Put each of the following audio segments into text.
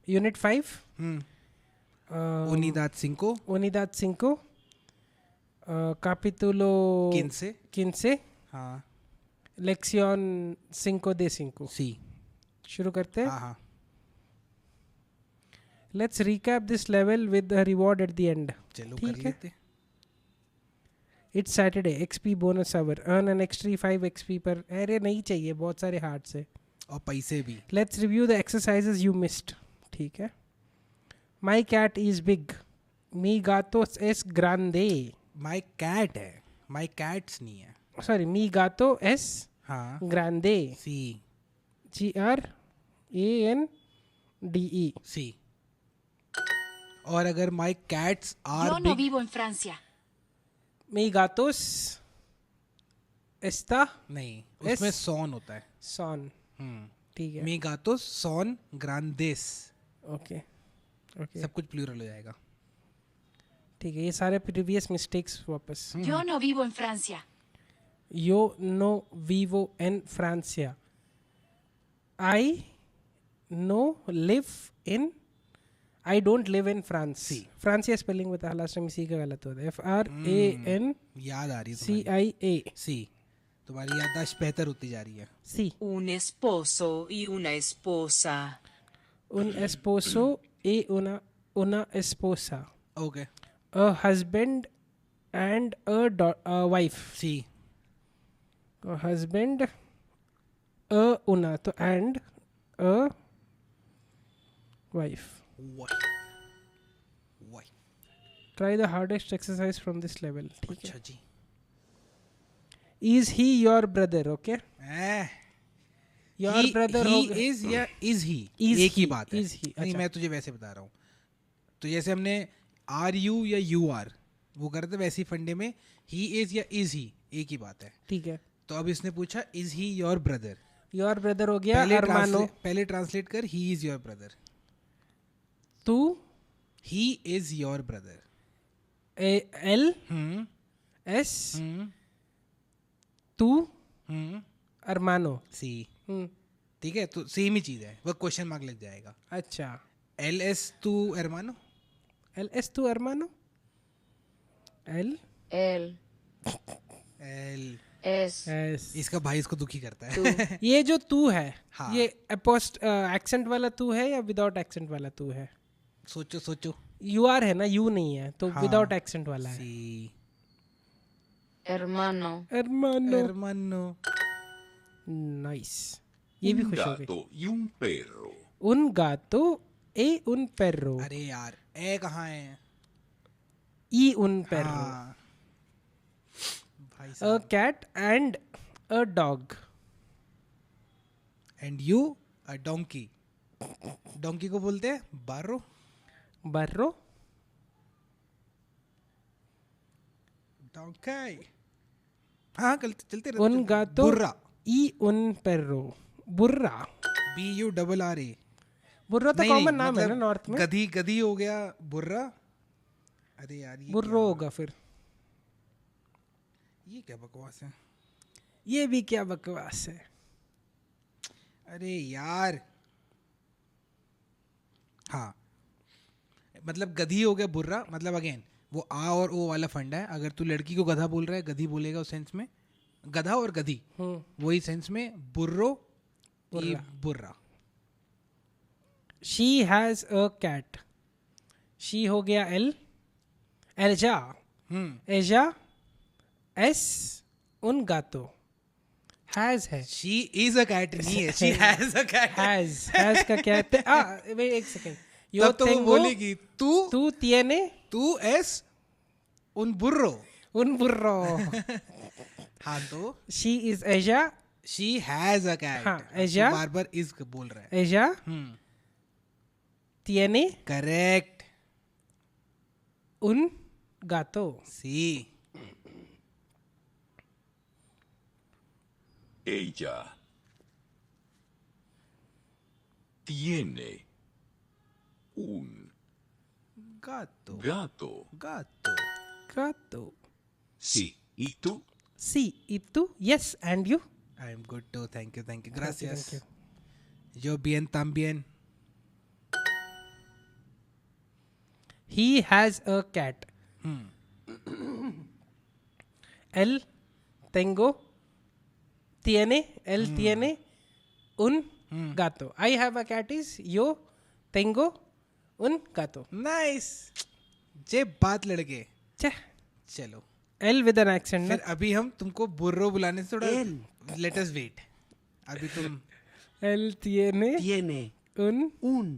Unit 5. Unidad 5. Capítulo 15. 15. हाँ. Lección 5 de 5. Sí. शुरू करते हैं. हाँ. Let's recap this level with the reward at the end. चलो कर लेते. It's Saturday. XP bonus hour. Earn an extra 5 XP पर. अरे नहीं चाहिए, बहुत सारे हार्ट से. और पैसे भी. Let's review the exercises you missed. ठीक है. My cat is big. Mi gato es grande. My cat है. My cats नहीं है. Sorry, mi gato es हाँ. grande. Sí. Grande. Sí. और अगर my cats are Yo big. no vivo en Francia. Mi gatos está नहीं, उसमें son होता है. son. ठीक है. Mi gatos son grandes. Okay. सब कुछ प्लूरल हो जाएगा. ठीक है, ये सारे प्रीवियस मिस्टेक्स वापस. Yo no vivo en Francia. Yo no vivo en Francia. I I don't live in France. Sí. Francia spelling बता, लास्ट टाइम सी का गलत होता है. FRAN याद आ रही है CIA. सी. तुम्हारी याददाश्त बेहतर होती जा रही है. सी. Un esposo y una esposa. Un esposo y una esposa. Okay. A husband and a wife. C. A husband, una तो and a wife. Why? Try the hardest exercise from this level. ठीक है. अच्छा जी. Is he your brother? Okay. Your brother he होगा. is या is he? Is एक ही he, बात है. is he, नहीं, अच्छा. मैं तुझे वैसे बता रहा हूँ. तो जैसे हमने are you या you are वो करते वैसे ही फंडे में he is या is he एक ही बात है. ठीक है. तो अब इसने पूछा is he your brother. Your brother हो गया. hermano. पहले ट्रांसलेट कर he is your brother. तू. he is your brother. L hmm. S तू hermano. सी. ठीक है, तो सेम ही चीज है. वो क्वेश्चन मार्क लग जाएगा. अच्छा. एल एस तू hermano. LS तू hermano. L Él L. es S. इसका भाई इसको दुखी करता है. ये जो तू है, हाँ. ये एक्सेंट वाला तू है या विदाउट एक्सेंट वाला तू है? सोचो सोचो. यू आर है ना, यू नहीं है, तो हाँ. विदाउट एक्सेंट वाला है. सी. hermano. hermano. hermano. नाइस. ये भी खुश हो गए. gato y un perro. un gato e un perro. अरे यार, ए कहाँ है? y un perro. हाँ. भाई a साहब. cat and a dog. And you a donkey. Donkey को बोलते हैं बारो. burro. डोंकी. हाँ, चलते रहते. un gato बुर्रा. y un perro. burra. BURRA. बुर्रा तो कॉमन नाम है ना नॉर्थ में. गधी गधी हो गया बुर्रा. अरे यार, बुर्रो होगा फिर. ये क्या बकवास है? ये भी क्या बकवास है. अरे यार. हाँ, मतलब गधी हो गया बुर्रा. मतलब अगेन वो आ और ओ वाला फंडा है. अगर तू लड़की को गधा बोल रहा है, गधी बोलेगा उस सेंस में. गधा और गधी वही सेंस में. बुर्रो बुर्रा. She has a cat. She हो गया एल. एल्जा. एजा. एस उन गातो. हैज है. शी इज अ कैट नहीं है. She has a cat. Has का क्या है? वेट एक सेकंड. यो तो वो बोलेगी तू tiene तू एस उन बुर्रो. un burro. हाँ, तो शी इज एजा. She has a cat. हाँ, एजा. बार बार इज बोल रहा है. एजा tiene correct. un gato. C. Ella tiene un gato. gato. Gato. Gato. Sí. ¿Y tú? Sí. ¿Y tú? Yes. And you? I am good too. Thank you. Thank Gracias. you. Yo bien también. he has a cat. Él tengo tiene él tiene un gato. I have a cat is yo tengo un gato. Nice, जे बात लड़के. छे, चलो L with an accent. फिर ना? अभी हम तुमको बुर्रो बुलाने से थोड़ा लेट अस वेट. अभी तुम Él tiene Tiene un un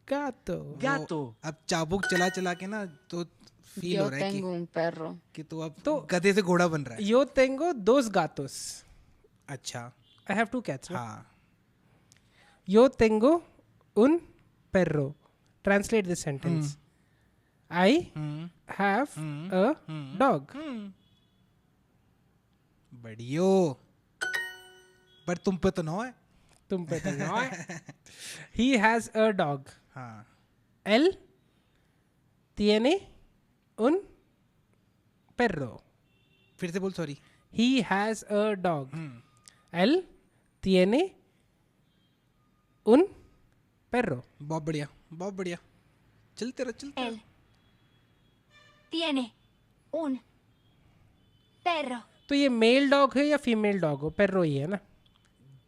gato. gato. अब चाबुक चला चला के ना तो फील Yo हो रहा है tengo un perro. कि तू अब गधे से घोड़ा बन रहा है. Yo tengo dos gatos. अच्छा, I have two cats. No? हाँ. Yo tengo un perro. Translate this sentence. I have a dog. बढ़ियो. पर तुम पे तो 9 है. तुम पे तो ना है. He has a dog. हाँ. Él tiene un perro. फिर से बोल. Sorry. He has a dog. Él tiene un perro. बहुत बढ़िया, बहुत बढ़िया. चलते रहो, चलते रहो. Él tiene un perro. तो ये मेल डॉग है या फीमेल डॉग हो? पेर्रो ही है ना.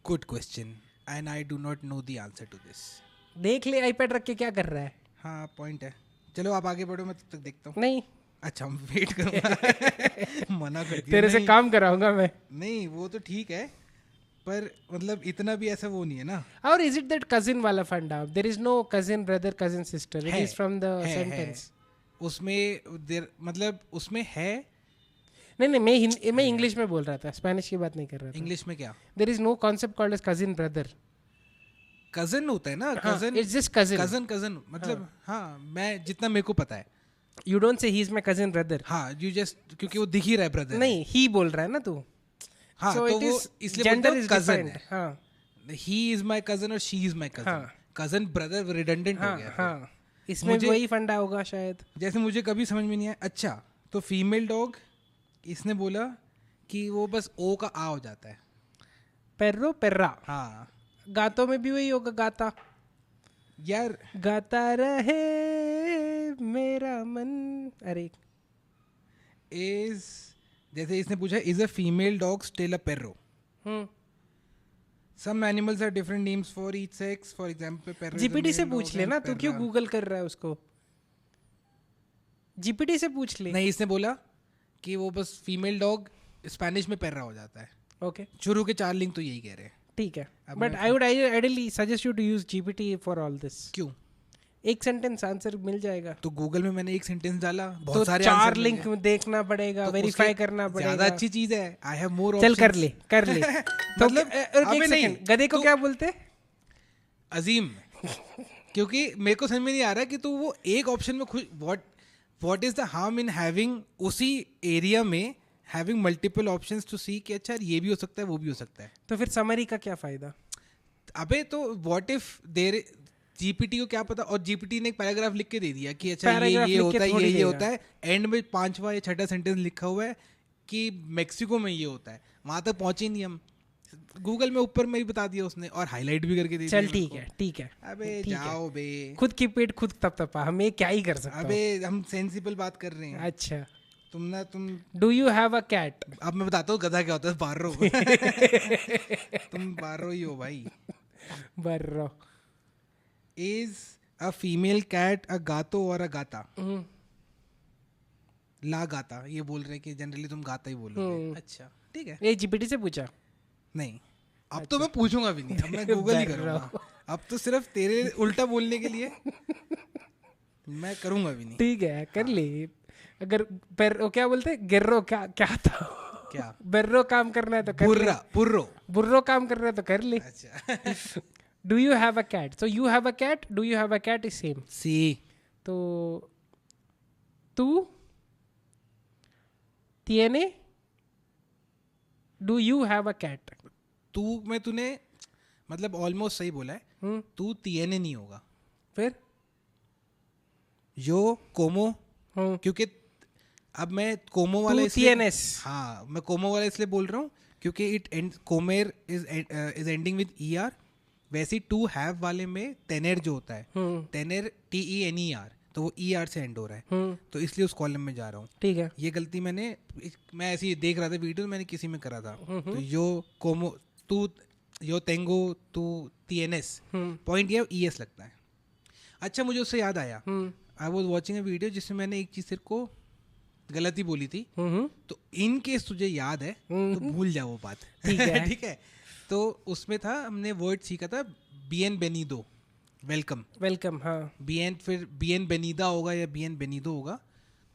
Good question and I do not know the answer to this. देख ले आईपैड रख के क्या कर रहा है. हाँ, पॉइंट है. चलो आप आगे बढ़ो, मैं तब तक देखता हूँ. नहीं, अच्छा, हम वेट करूँगा. मना कर दिया. तेरे से नहीं, काम कराऊंगा मैं. नहीं, वो तो ठीक है, पर मतलब इतना भी ऐसा वो नहीं है ना. और इज इट दैट कजिन वाला फंडा? There is no cousin brother cousin sister. It है, इज फ्रॉम द है. सेंटेंस. उसमें मतलब उसमें है. नहीं, मैं इंग्लिश में बोल रहा था, स्पेनिश की बात नहीं कर रहा था. इंग्लिश में क्या there is no concept called as cousin brother. Cousin होता है ना. Cousin, it's just cousin. Cousin मतलब. हाँ, मैं जितना मेरे को पता है. You don't say he is my cousin brother. हाँ, यू जस्ट क्योंकि वो दिख ही रहा है ब्रदर. नहीं, ही बोल रहा है ना तू. हाँ, So तो it वो is- इसलिए gender बोलते is हो कजन different. है. हाँ, ही इज माय कजन और शी इज माय कजन. हाँ. कजन ब्रदर रिडंडेंट हो हाँ, गया. हाँ. इसमें भी मुझे- वही फंडा होगा शायद. जैसे मुझे कभी समझ में नहीं आया. अच्छा, तो फीमेल डॉग, इसने बोला कि वो बस ओ का आ हो जाता है. पेर्रो पेर्रा. हाँ गातों में भी वही होगा, गाता. यार, गाता रहे मेरा मन. अरे इज जैसे इसने पूछा, is a female dog still a पेर्रो? Some animals are different names for each sex. For example पेर्रो. जीपीटी से पूछ ले ना. तू क्यों गूगल कर रहा है उसको? जीपीटी से पूछ ले. नहीं, इसने बोला कि वो बस फीमेल डॉग स्पेनिश में पेर्रा हो जाता है. ओके, शुरू के 4 लिंक तो यही कह रहे हैं. ठीक है. अब बट मैं- I would ideally suggest you to use GPT for all this. क्यों? एक सेंटेंस आंसर मिल जाएगा. तो गूगल में मैंने एक सेंटेंस डाला, तो बहुत सारे 4 आंसर मिल लिंक गए. देखना पड़ेगा, तो वेरीफाई उसके करना पड़ेगा. ज्यादा अच्छी चीज है. I have more. चल कर ले, कर ले. तो मतलब, एक अबे नहीं, सेकंड, गधे को तो- क्या बोलते? अजीम. क्योंकि मेरे को समझ में नहीं आ रहा कि तू वो एक ऑप्शन में खुश. What is the harm in having उसी एरिया में हैविंग मल्टीपल ऑप्शंस टू सी कि अच्छा ये भी हो सकता है, वो भी हो सकता है. तो फिर समरी का क्या फायदा? अबे तो व्हाट इफ देर जीपीटी को क्या पता. और जीपीटी ने एक पैराग्राफ लिख के दे दिया कि अच्छा पैराग्राफ ये लिख के होता है, थोड़ी ये देगा. होता है. एंड में 5वां या 6वां सेंटेंस लिखा हुआ है कि मेक्सिको में ये होता है. वहां तक पहुंचे नहीं हम. गूगल में ऊपर में ही बता दिया उसने, और हाईलाइट भी करके दे दिया. चल ठीक है, ठीक है. अबे ठीक है. जाओ बे. खुद की पेट खुद तपतपा. हम ये क्या ही कर सकते अबे हम सेंसिबल बात कर रहे हैं. हैं. अच्छा. तुम do you have a cat? अब मैं बताता हूँ गधा क्या होता है. बारो. तुम बारो ही हो भाई. बर्रो. Is a female cat a गातो और अ गाता? ला गाता ये बोल रहे हैं कि जनरली तुम गाता ही बोलोगे. अच्छा, ठीक है. ये जीपीटी से पूछा? नहीं, अब तो मैं पूछूंगा भी नहीं. अब मैं गूगल ही करूंगा. अब तो सिर्फ तेरे उल्टा बोलने के लिए मैं करूंगा भी नहीं. ठीक है, कर ले. अगर पेर्रो क्या बोलते? गिर्रो क्या था? क्या? बर्रो काम करना है तो कर ले. बुर्रा, पुर्रो. बुर्रो काम करना है तो कर ले. अच्छा. Do you have a cat? So you have a cat, do you have a cat is same. सी. तो तू tiene, do you have a cat? तू में तूने मतलब ऑलमोस्ट सही बोला है. तू तियने नहीं होगा. फिर यो कोमो. क्योंकि अब मैं कोमो वाला तू इसलिए. tienes. हाँ, मैं कोमो वाला इसलिए बोल रहा हूँ क्योंकि इट एंड कोमेर इज एंडिंग विद ER. वैसे टू हैव वाले में तेनेर जो होता है, तेनेर TENER. तो वो ई आर से एंड हो रहा है, तो इसलिए उस कॉलम में जा रहा हूँ। ठीक है। ये गलती मैं ऐसे ही देख रहा था वीडियो, मैंने किसी में करा था। तो यो कोमो तू यो तेंगो तू टीएनएस, पॉइंट ये ईएस लगता है। अच्छा, मुझे उससे याद आया, I was watching a video जिसमें मैंने एक चीज तेरे को गलती बोली थी, तो इन केस तुझे याद है तो भूल जा वो बात। ठीक है। ठीक है। तो उसमें था, हमने वर्ड सीखा था बीएन बेनीदो, वेलकम। हाँ। बीएन, फिर बीएन बेनीदा होगा या बीएन बेनीदो होगा।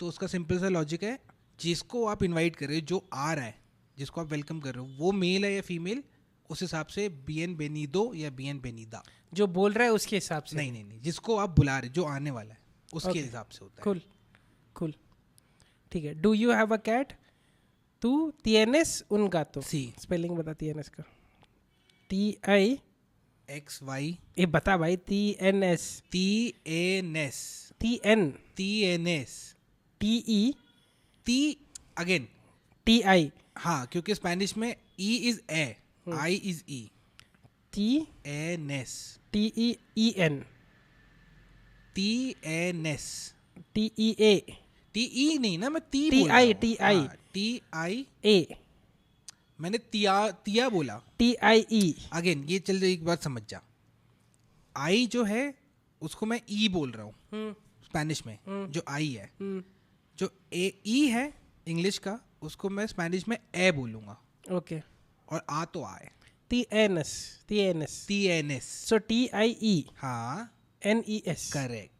तो उसका सिंपल सा लॉजिक है, जिसको आप इनवाइट कर रहे हो, जो आ रहा है, जिसको आप वेलकम कर रहे हो, वो मेल है या फीमेल, उस हिसाब से बीएन बेनीदो या बीएन बेनीदा। जो बोल रहा है उसके हिसाब से? नहीं, जिसको आप बुला रहे, जो आने वाला है, उसके Okay. हिसाब से होता है। Cool. ठीक है। Do you have a cat? तू TNS उन गातो। सी स्पेलिंग बता TNS का। TI XY ये बता भाई। TNS TANS TN TNS TE T again. TI हाँ, क्योंकि स्पेनिश में E is a, I is E, TNS TEEN TNS TEA TE नहीं ना, मैं टी TI TI मैंने तिया बोला। TIE अगेन ये चल, एक बात समझ जा, आई जो है उसको मैं ई बोल रहा हूँ स्पेनिश में, जो आई है। जो ई है इंग्लिश का, उसको मैं स्पेनिश में ए बोलूँगा, ओके। और आ तो आ है। TNS TNS so TIE हाँ, NES करेक्ट।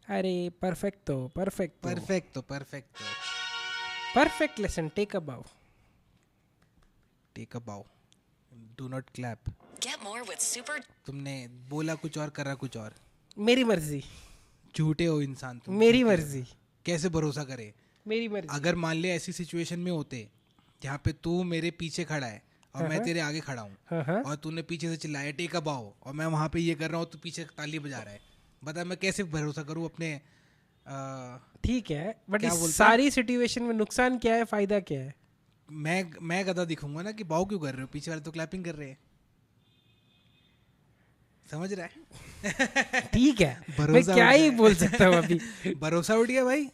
अरे perfecto perfect lesson. take a bow. Take a bow, do not clap. Get more with super. तुमने बोला कुछ और, करा कुछ और। मेरी मर्जी झूठे हो इंसान तुम। मेरी मर्जी कैसे भरोसा करे? मेरी मर्जी। अगर मान ले ऐसी सिचुएशन में होते जहाँ पे तू मेरे पीछे खड़ा है और मैं तेरे आगे खड़ा हूँ, हाँ। और तूने पीछे से चिल्लाया टेक अ बाउ, और मैं वहाँ पे ये कर रहा हूँ, तू पीछे ताली बजा रहा है, बता मैं कैसे भरोसा करूँ अपने ठीक है, बट क्या इस बोलते सारी सिचुएशन में नुकसान क्या है, फायदा क्या है? मैं गधा दिखूंगा ना कि बाउ क्यों कर रहे हो, पीछे वाले तो क्लैपिंग कर रहे हैं। समझ रहा है? ठीक है, मैं भरोसा क्या उठ ही गया। बोल सकता हूँ अभी। भरोसा उठ गया भाई।